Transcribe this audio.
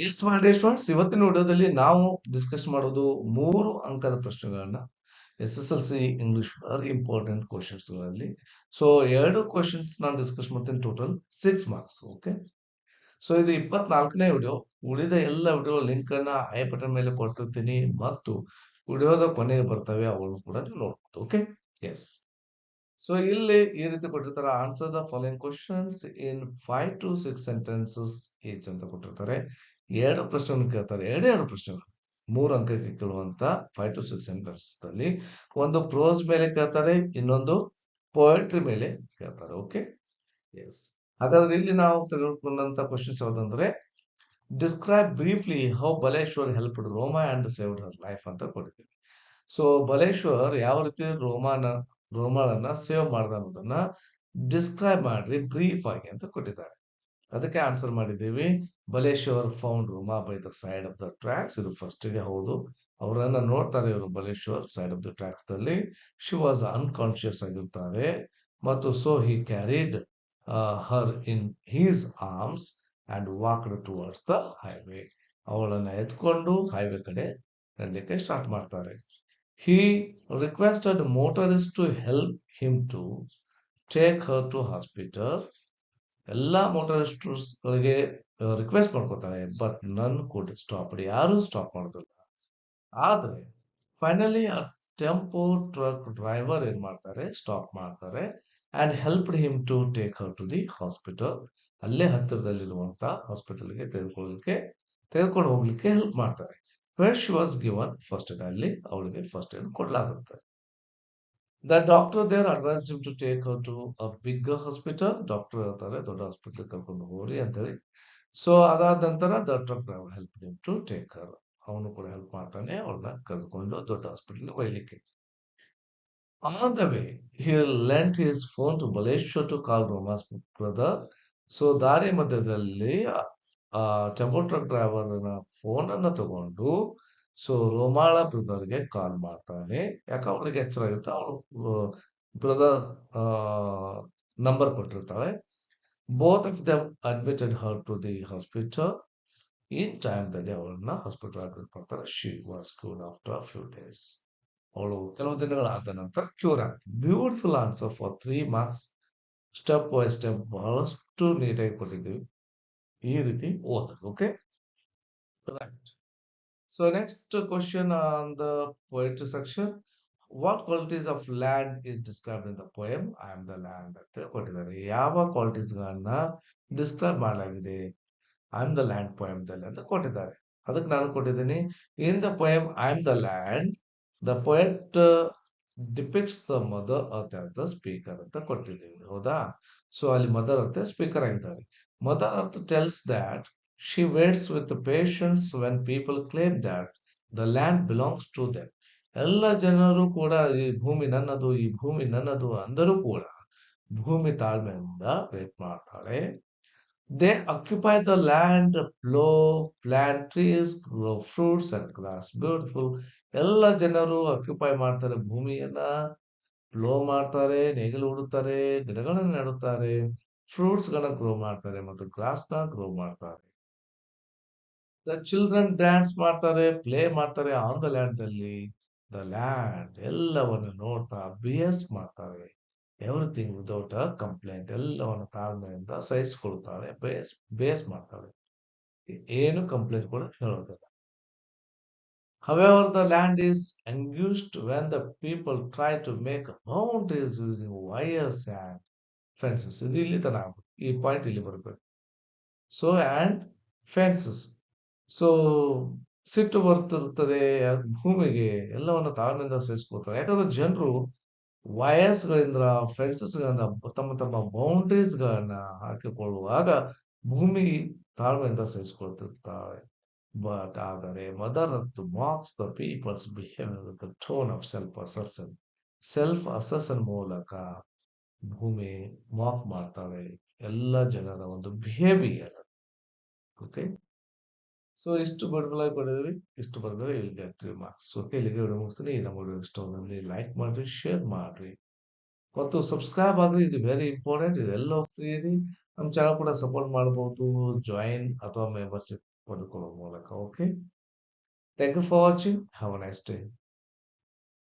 S ಮಾಡಿ students, ಇವತ್ತಿನ ವಿಡಿಯೋದಲ್ಲಿ ನಾವು ಡಿಸ್ಕಸ್ ಮಾಡೋದು 3 ಅಂಕದ ಪ್ರಶ್ನೆಗಳನ್ನ SSLC English very important questions ಗಳಲ್ಲಿ. ಸೊ 2 ಕ್ವಶನ್ಸ್ ನಾನು ಡಿಸ್ಕಸ್ ಮಾಡ್ತೀನಿ, ಟೋಟಲ್ 6 ಮಾರ್ಕ್ಸ್. ಓಕೆ, ಸೊ ಇದು 24ನೇ ವಿಡಿಯೋ. ಉಳಿದ ಎಲ್ಲ ವಿಡಿಯೋ ಲಿಂಕ್ ಅನ್ನ ಐ ಬಟನ್ ಮೇಲೆ ಕೊಟ್ಟಿರ್ತೀನಿ ಮತ್ತು ವಿಡಿಯೋದ ಕೊನೆಗೆ ಬರ್ತವೆ, ಅವನ್ನು ಕೂಡ ನೀವು ನೋಡ್ಬೋದು. Okay, S. ಸೊ ಇಲ್ಲಿ ಈ ರೀತಿ ಕೊಟ್ಟಿರ್ತಾರೆ, answer the following questions in 5 to 6 sentences each ಅಂತ ಕೊಟ್ಟಿರ್ತಾರೆ. 2 ಪ್ರಶ್ನೆಗಳನ್ನು ಕೇಳ್ತಾರೆ, ಎರಡು ಪ್ರಶ್ನೆಗಳು 3 ಅಂಕಕ್ಕೆ ಕೇಳುವಂತ 5 to 6 ಸೆಂಟೆನ್ಸ್ ಅಲ್ಲಿ ಒಂದು ಪ್ರೋಸ್ ಮೇಲೆ ಕೇಳ್ತಾರೆ, ಇನ್ನೊಂದು ಪೋಯಟ್ರಿ ಮೇಲೆ ಕೇಳ್ತಾರೆ. Okay, yes. ಹಾಗಾದ್ರೆ ಇಲ್ಲಿ ನಾವು ತೆಗೆದುಕೊಂಡಂತ ಕ್ವಶನ್ಸ್ ಯಾವ್ದಂದ್ರೆ, describe briefly how Baleshwar helped Roma and saved her life ಅಂತ ಕೊಟ್ಟಿದ್ದೀವಿ. ಸೊ ಬಲೇಶ್ವರ್ ಯಾವ ರೀತಿ ರೋಮಾಳನ್ನ ಸೇವ್ ಮಾಡ್ದ ಅನ್ನೋದನ್ನ ಡಿಸ್ಕ್ರೈಬ್ ಮಾಡ್ರಿ ಬ್ರೀಫ್ ಆಗಿ ಅಂತ ಕೊಟ್ಟಿದ್ದಾರೆ. ಅದಕ್ಕೆ ಆನ್ಸರ್ ಮಾಡಿದ್ದೀವಿ, Baleshwar found ರೋಮಾ by the side of the tracks. ಇದು ಫಸ್ಟ್ ಗೆ ಹೌದು, ಅವರನ್ನ ನೋಡ್ತಾರೆ ಇವರು Baleshwar side of the tracks ದಲ್ಲಿ. ಶಿ ವಾಸ್ ಅನ್ಕಾನ್ಶಿಯಸ್ ಆಗಿರ್ತಾರೆ ಮತ್ತು so he carried Har in his arms and walked towards the highway. ಅವಳನ್ನ ಎತ್ಕೊಂಡು ಹೈವೇ ಕಡೆ ನಡಲಿಕ್ಕೆ ಸ್ಟಾರ್ಟ್ ಮಾಡ್ತಾರೆ. He requested motorists to help him to take her to hospital. ಎಲ್ಲಾ ಗಳಿಗೆ request ಮಾಡ್ಕೊತಾರೆ, ಬಟ್ ನನ್ ಕುಡ್ ಸ್ಟಾಪ್. ಯಾರು ಸ್ಟಾಪ್ ಮಾಡೋದಿಲ್ಲ. ಆದ್ರೆ ಫೈನಲಿ ಆ ಟೆಂಪೋ ಟ್ರಕ್ ಡ್ರೈವರ್ ಏನ್ ಮಾಡ್ತಾರೆ, ಸ್ಟಾಪ್ ಮಾಡ್ತಾರೆ and help him to take her to the hospital. ಅಲ್ಲೇ ಹತ್ತಿರದಲ್ಲಿರುವಂತ ಹಾಸ್ಪಿಟಲ್ಗೆ ತೆಗೆದುಕೊಂಡು ಹೋಗ್ಲಿಕ್ಕೆ ಹೆಲ್ಪ್ ಮಾಡ್ತಾರೆ. Where she was given first aid, ಅಲ್ಲಿ ಅವಳಿಗೆ ಫಸ್ಟ್ ಏಡ್ ಕೊಡ್ಲಾಗುತ್ತೆ. The doctor there advised him to take her to a big hospital. Doctor ಹೇಳ್ತಾರೆ ದೊಡ್ಡ ಹಾಸ್ಪಿಟಲ್ ಕರ್ಕೊಂಡು ಹೋಗ್ರಿ ಅಂತ ಹೇಳಿ. ಸೊ ಅದಾದ ನಂತರ the truck driver help him to take her. ಅವನು ಕೂಡ ಹೆಲ್ಪ್ ಮಾಡ್ತಾನೆ ಅವಳನ್ನ ಕರ್ಕೊಂಡು ದೊಡ್ಡ ಹಾಸ್ಪಿಟಲ್ ಒಯ್ಲಿಕ್ಕೆ. On the way he lent his phone to Baleshwar to call Roma's brother. So ದಾರಿ ಮಧ್ಯದಲ್ಲಿ ಆ ಟೆಂಪೋ ಟ್ರಕ್ ಡ್ರೈವರ್ ಫೋನ್ ಅನ್ನ ತಗೊಂಡು ಸೊ ರೋಮಾಳ ಬ್ರದರ್ಗೆ ಕಾಲ್ ಮಾಡ್ತಾನೆ. ಯಾಕೆ ಅವಳಿಗೆ ಎಚ್ಚರ ಇರುತ್ತೆ, ಅವಳು ಬ್ರದರ್ ನಂಬರ್ ಕೊಟ್ಟಿರ್ತಾಳೆ. Both of them admitted her to the hospital. In time ದಲ್ಲಿ ಅವಳನ್ನ ಹಾಸ್ಪಿಟಲ್ ಅಡ್ಮಿಟ್ ಮಾಡ್ತಾರೆ. She was cured after few days. ಅವಳು ಕೆಲವು ದಿನಗಳಾದ ನಂತರ ಕ್ಯೂರ್ ಆಗ್ತದೆ. Beautiful answer for 3 marks. Step by step ಬಹಳಷ್ಟು ನೀಟಾಗಿ ಕೊಟ್ಟಿದ್ದೀವಿ, ಈ ರೀತಿ ಓದೋದು. Okay, right. So next question on the poetry section. What qualities of land is described in the poem I am the land ಅಂತ ಕೊಟ್ಟಿದ್ದಾರೆ. ಯಾವ ಕ್ವಾಲಿಟೀಸ್ ಗಳನ್ನ ಡಿಸ್ಕ್ರೈಬ್ ಮಾಡಲಾಗಿದೆ I am the land poem ದಲ್ಲಿ ಅಂತ ಕೊಟ್ಟಿದ್ದಾರೆ. ಅದಕ್ಕೆ ನಾನು ಕೊಟ್ಟಿದ್ದೀನಿ, in the poem I am the land the poet depicts the mother earth as the speaker ಅಂತ ಕೊಟ್ಟಿದ್ದೀವಿ, ಹೌದಾ? ಸೊ ಅಲ್ಲಿ ಮದರ್ ಅರ್ತ್ ಸ್ಪೀಕರ್ ಆಗಿದ್ದಾರೆ. Mother earth tells that she waits with patience when people claim that the land belongs to them. ಎಲ್ಲ ಜನರು ಕೂಡ ಈ ಭೂಮಿ ನನ್ನದು, ಈ ಭೂಮಿ ನನ್ನದು ಅಂದರೂ ಕೂಡ ಭೂಮಿ ತಾಳ್ಮೆಯಿಂದ ವೇಟ್ ಮಾಡ್ತಾಳೆ. They occupy the land, plough, plant trees, grow fruits and grass. Beautiful. ಎಲ್ಲ ಜನರು ಆಕ್ಯುಪೈ ಮಾಡ್ತಾರೆ ಭೂಮಿಯನ್ನ, ಪ್ಲೋ ಮಾಡ್ತಾರೆ, ನೇಗಿಲು ಹುಡುತ್ತಾರೆ, ಗಿಡಗಳನ್ನ ನೆಡುತ್ತಾರೆ, ಫ್ರೂಟ್ಸ್ ಗಳನ್ನ ಗ್ರೋ ಮಾಡ್ತಾರೆ ಮತ್ತು ಗ್ರಾಸ್ ನ ಗ್ರೋ ಮಾಡ್ತಾರೆ. ದ ಚಿಲ್ಡ್ರನ್ ಡ್ಯಾನ್ಸ್ ಮಾಡ್ತಾರೆ, ಪ್ಲೇ ಮಾಡ್ತಾರೆ ಆನ್ ದ ಲ್ಯಾಂಡ್ ಅಲ್ಲಿ. ದ ಲ್ಯಾಂಡ್ ಎಲ್ಲವನ್ನು ನೋಡ್ತಾ ಬಿಎಸ್ ಮಾಡ್ತಾರೆ. Everything without a complaint. ಎಲ್ಲವನ್ನು ತಾಳ್ಮೆಯಿಂದ ಸಹಿಸಿಕೊಳ್ತಾಳೆ, ಬೇಸ್ ಮಾಡ್ತಾಳೆ, ಏನು ಕಂಪ್ಲೇಂಟ್ ಕೂಡ ಹೇಳೋದಿಲ್ಲ. However, the land is engaged when the people try to make boundaries using wires and fences. ಇದು ಇಲ್ಲಿ ತನ ಈ ಪಾಯಿಂಟ್ ಇಲ್ಲಿ ಬರಬೇಕು. So and fences. ಸೊ ಸಿಟ್ಟು ಬರ್ತಿರ್ತದೆ ಭೂಮಿಗೆ, ಎಲ್ಲವನ್ನು ತಾಳ್ಮೆಯಿಂದ ಸಹಿಸ್ಕೊಳ್ತಾರೆ. ಯಾಕಂದ್ರೆ ಜನರು ವಯರ್ಸ್ ಗಳಿಂದ, ಫೆನ್ಸಸ್ ಗಳಿಂದ ತಮ್ಮ ತಮ್ಮ ಬೌಂಡ್ರೀಸ್ ಗಳನ್ನ ಹಾಕಿಕೊಳ್ಳುವಾಗ ಭೂಮಿ ತಾಳ್ಮೆಯಿಂದ ಸಹಿಸಿಕೊಳ್ತಿರ್ತಾಳೆ. ಬಟ್ ಆದರೆ mother earth marks the peoples behaviour with the tone of self assertion ಮೂಲಕ ಭೂಮಿ ಮಾರ್ಕ್ ಮಾಡ್ತಾಳೆ ಎಲ್ಲ ಜನರ ಒಂದು ಬಿಹೇವಿಯರ್. ಓಕೆ, ಸೊ ಇಷ್ಟು ಬಡಬಲಾಗಿ ಪಡೆದ್ರಿ, ಇಷ್ಟು ಬರೆದ್ರೆ ಇಲ್ಲಿಗೆ 3 ಮಾರ್ಕ್ಸ್. ಓಕೆ, ಇಲ್ಲಿಗೆ ವಿಡಿಯೋ ಮುಗಿಸ್ತೀನಿ. ನಮ್ಮ ವಿಡಿಯೋ ಇಷ್ಟ ಆದಲ್ಲಿ ಲೈಕ್ ಮಾಡ್ರಿ, ಶೇರ್ ಮಾಡ್ರಿ ಮತ್ತು ಸಬ್ಸ್ಕ್ರೈಬ್ ಆಗ್ರಿ. ಇದು ವೆರಿ ಇಂಪಾರ್ಟೆಂಟ್. ಇದೆಲ್ಲ ಫ್ರೀ ಇದೆ. ನಮ್ಮ ಚಾನಲ್ ಕೂಡ ಸಪೋರ್ಟ್ ಮಾಡಬಹುದು, ಜಾಯಿನ್ ಅಥವಾ ಮೆಂಬರ್ಶಿಪ್ ಪಡೆದುಕೊಳ್ಳುವ ಮೂಲಕ. Okay, thank you for watching. Have a nice day.